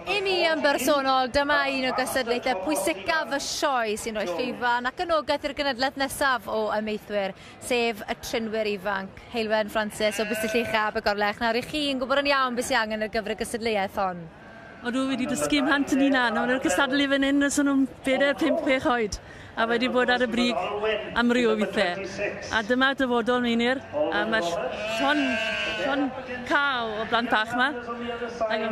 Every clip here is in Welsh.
I mi yn bersonol, dyma un o gystadlaethau pwysicaf y sioe sy'n rhoi llwyfan ac anogaeth i'r genedlaeth nesaf o ymieithwyr, sef y trinwyr ifanc, Heilwen Francis o Bystell Uchaf y Gorlech. Nawr, i chi'n gwybod yn iawn beth sy'n angen ar gyfer y gystadleuaeth hon? Odw wedi dysgu mhlant yn unan, ond yr cystadlu fan hyn ys nhw'n 4-5 oed, a wedi bod ar y brig am ryw weithiau. A dyma dyfodol Meinir, a mae Sion Caw o blant bach yma.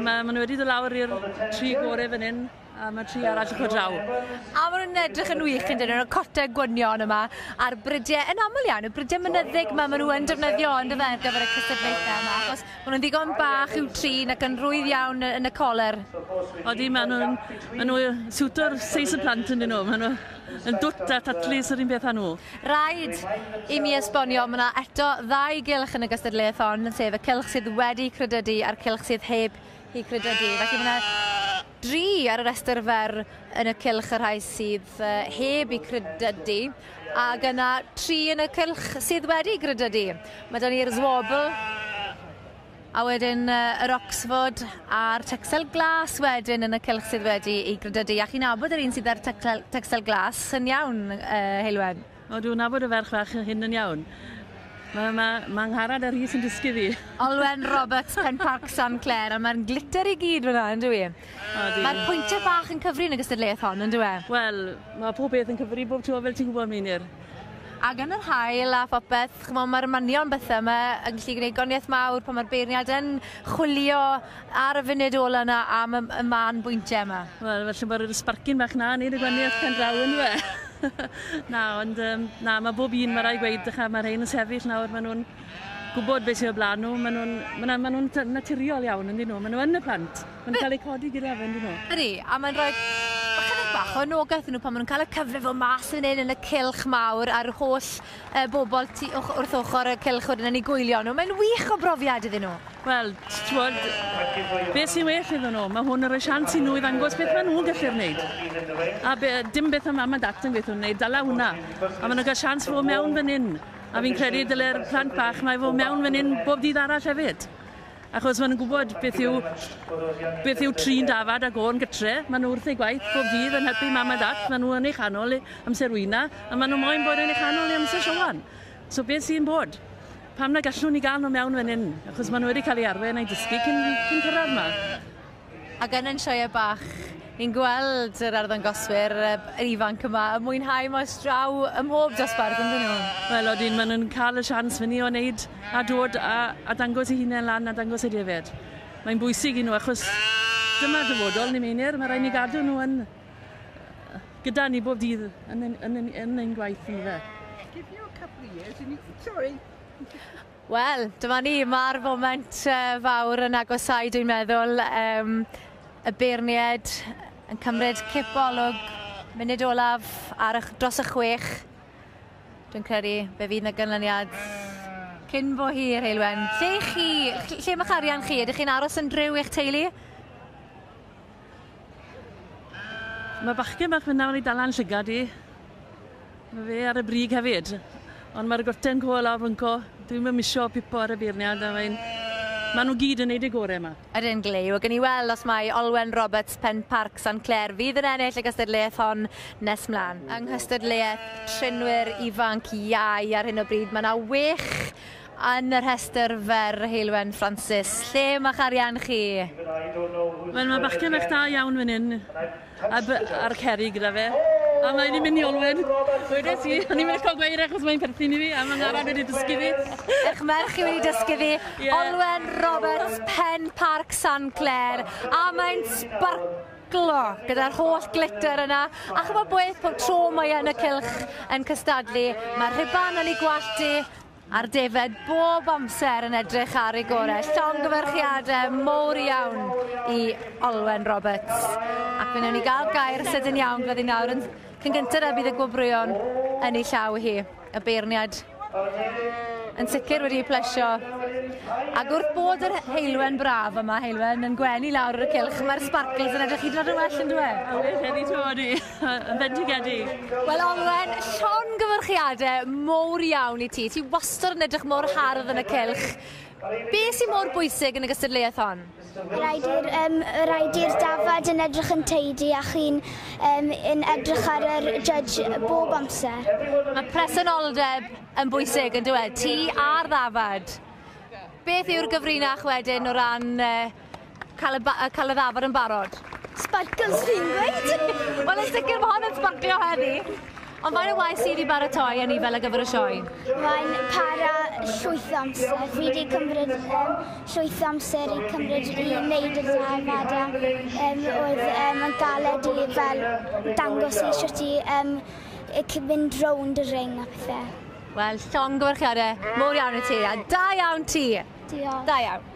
Maen nhw wedi dod lawr i'r 3 gorau fan hyn, a mae 3 arall o draw. A maen nhw'n edrych yn wych yn dyn nhw'n cotau gwynion yma a'r brydiau, yn aml iawn, y brydiau mynyddig yma maen nhw yn defnyddio yn dyfa ar gyfer y cystadlaethau yma, achos maen nhw'n ddigon bach i'w trin ac yn rwydd iawn yn y coler. Odi, maen nhw siwto'r seis y plant yn dyn nhw, maen nhw yn dwt a tatlu sy'r un beth â nhw. Rhaid i mi esbonio, mae yna eto 2 gylch yn y gystadleuaeth hon, sef y cylch sydd wedi credydu a'r cylch sydd heb i credydu. Felly mae yna 3 ar y restr fer yn y cylch yr rhai sydd heb i credydu, ac yna 3 yn y cylch sydd wedi credydu. Mae da ni'r Zwobl, a wedyn yr Oxford a'r Texel Glas wedyn yn y cylch sydd wedi ei credydu. A chi'n nabod yr un sydd ar Texel Glas yn iawn, Heilwen? O, dwi'n nabod y ferch fach hyn yn iawn. Mae ngharad ar hi sy'n dysgu fi. Olwen Roberts, Pen Parc San Clair, a mae'n glitter i gyd fyna, yn dwi? Mae'r pwyntiau bach yn cyfri yn y gystadleuaeth hon, yn dwi? Wel, mae pob beth yn cyfri bob tro fel ti'n gwybod, Meinir. Ac yn yr hael a phopeth, mae'r manion bethau yma yn gallu gwneud goniaeth mawr pan mae'r beirniad yn chwilio ar y funud ola yna am y man bwyntiau yma. Wel, felly bod yr sbarcyn bach na, neud y gwaniaeth pen draw yn fe. Ond mae bob un mae rai gweud, mae'r rhain yn sefyll nawr, maen nhw'n gwybod beth sy'n o blaen nhw, maen nhw'n naturiol iawn yn dyn nhw, maen nhw yn y plant, maen nhw'n cael eu codi gyda fe yn dyn nhw. Ydy, a mae'n rhoi bach o anogaeth nhw pan maen nhw'n cael y cyfle fo mas yn un yn y cylch mawr a'r holl bobl wrth ochr y cylch wedyn yn ei gwylio nhw. Mae'n wych o brofiad iddyn nhw. Wel, ti'n beth sy'n well iddyn nhw? Mae hwn yn rhoi sians i nhw i ddangos beth maen nhw'n gallu'r wneud. A dim beth am mam a dat yn gweithio'n wneud, dala hwnna. A maen nhw'n cael sians fo mewn fan hyn. A fi'n credu dyle'r plant bach mae fo mewn fan hyn bob dydd arall hefyd. Achos maen nhw'n gwybod beth yw trin dafad ag o'n gytre. Maen nhw wrth eu gwaith bob dydd yn helpu mam a dat. Maen nhw yn eich chanol amser wyna. A maen nhw moyn bod yn eich chanol i amser siowan. So beth sy'n bod? Pam na gallwn ni gael nhw mewn fan hyn? Achos maen nhw wedi cael ei arwen a'i dysgu cyn cyrraedd yma. Ac yn sioe bach, ni'n gweld yr arddangoswyr ifanc yma y mwynhau mas draw ym mhob dosbarth yn dyn nhw. Wel, odyn, maen nhw'n cael y sians fyny o wneud a dod a dangos eu hunain lan a dangos eu defyd. Mae'n bwysig i nhw achos dyma dyfodol ni Meinir, mae rhaid ni gadw nhw yn gyda ni bob dydd yn ein gwaith yn fe. Give you a couple of years and sorry. Wel, dyma ni, mae'r foment fawr yn agosau, dwi'n meddwl. Y beirniad yn cymryd cipolwg munud olaf dros y 6. Dwi'n credu be fydd y ganlyniad cyn bo hir, Heilwen. Lle mae'ch arian chi? Ydych chi'n aros yn driw i'ch teulu? Mae bachgen bach fyna wedi dalan llygad i. Mae fe ar y brig hefyd. Ond mae'r gwrten cwl ar fynco. Dwi'n mynd misio pipo ar y beirniad a maen nhw gyd yn neud y gorau yma. Ydyn gleiw, ac yn i weld os mae Olwen Roberts Pen Parc San Clair fydd yn ennill y gystadleuaeth hon nes mlaen. Yng nghystadleuaeth trinwyr ifanc iau ar hyn o bryd, mae yna wych yn yr rhestr fer Heilwen Francis. Lle mae'ch arian chi? Wel, mae bachgen bach da iawn fan hyn a'r ceri gyda fe. A mae'n mynd i Olwen. Wedes i, o'n i'n mynd cael gweir achos mae'n perthyn i fi, a mae'n arad wedi dysgu fi. Eich merch i wedi dysgu fi. Olwen Roberts, Pen Parc San Clair. A mae'n sbarclo gyda'r holl glitter yna. A chyfo beth pob tro mae yn y cylch yn cystadlu. Mae'r rhiban yn ei gwaltu. A'r defed bob amser yn edrych ar ei gorau. Llongyfarchiadau mowr iawn i Olwen Roberts. Ac fe wnawn ni gael gair sydyn iawn fydd i nawr yn cyn gyntaf bydd y gwobrwyon yn ei llaw hi. Y beirniad yn sicr wedi plesio. Ac wrth bod yr Heilwen braf yma, Heilwen, yn gwenu lawr yr cylch, mae'r sparkles yn edrych hyd yn oed yn well yn dwe? Wedi todi, yn bendigedig. Wel, Olwen, llongyfarchiadau mowr iawn i ti. Ti wastad yn edrych mor hardd yn y cylch. Be sy'n mor bwysig yn y gystadleuaeth hon? Rhaid i'r dafad yn edrych yn teidi a chi'n yn edrych ar yr judge bob amser. Mae presenoldeb yn bwysig yn dweud, ti a'r ddafad. Beth yw'r gyfrinach wedyn o ran cael y ddafad yn barod? Sparkles fi'n gweud. Wel, yn sicr mae hon yn sbarclio heddi. Ond faint o waith sydd wedi baratoi yn ni fel y gyfer y sioe? Mae'n para llwyth amser. Fi wedi cymryd llwyth amser i cymryd i wneud y ddafad. Oedd yn galed i fel dangos i sut i mynd rownd y ring a pethau. Wel, llongyfarchiadau, mor iawn i ti, a da iawn ti. Diolch. Da iawn.